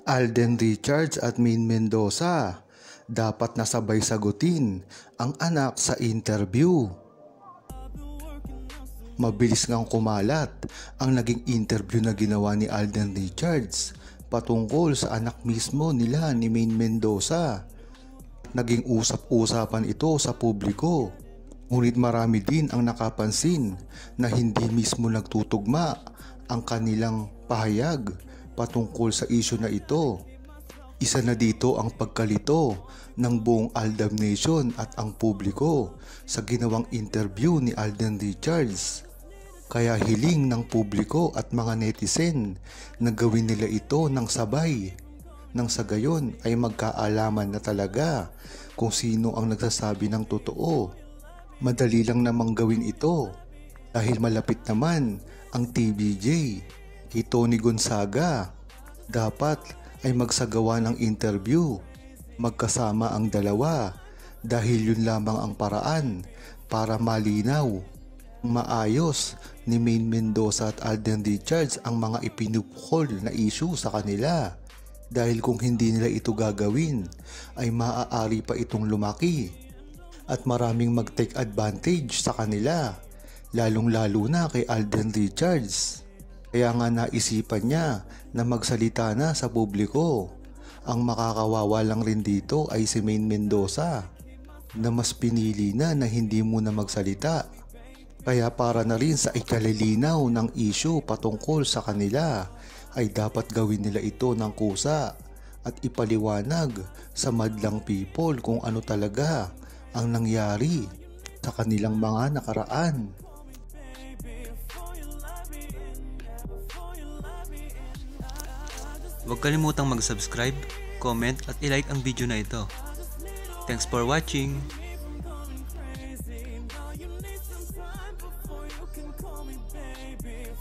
Alden Richards at Maine Mendoza, dapat nasabay sagutin ang anak sa interview. Mabilis ngang kumalat ang naging interview na ginawa ni Alden Richards patungkol sa anak mismo nila ni Maine Mendoza. Naging usap-usapan ito sa publiko. Ngunit marami din ang nakapansin na hindi mismo nagtutugma ang kanilang pahayag patungkol sa isyu na ito. Isa na dito ang pagkalito ng buong Aldab Nation at ang publiko sa ginawang interview ni Alden Richards. Kaya hiling ng publiko at mga netizen na gawin nila ito ng sabay. Nang sa gayon ay magkaalaman na talaga kung sino ang nagsasabi ng totoo. Madali lang namang gawin ito dahil malapit naman ang TVJ kay Tony Gonzaga. Dapat ay magsagawa ng interview magkasama ang dalawa dahil yun lamang ang paraan para malinaw, maayos ni Maine Mendoza at Alden Richards ang mga ipinupukol na issue sa kanila. Dahil kung hindi nila ito gagawin ay maaari pa itong lumaki at maraming mag-take advantage sa kanila, lalong-lalo na kay Alden Richards. Kaya nga naisipan niya na magsalita na sa publiko. Ang makakawawa lang rin dito ay si Maine Mendoza na mas pinili na hindi muna magsalita. Kaya para na rin sa ikalilinaw ng issue patungkol sa kanila ay dapat gawin nila ito ng kusa at ipaliwanag sa madlang people kung ano talaga ang nangyari sa kanilang mga nakaraan. Huwag kalimutang mag-subscribe, comment at i-like ang video na ito. Thanks for watching! You need some time before you can call me baby.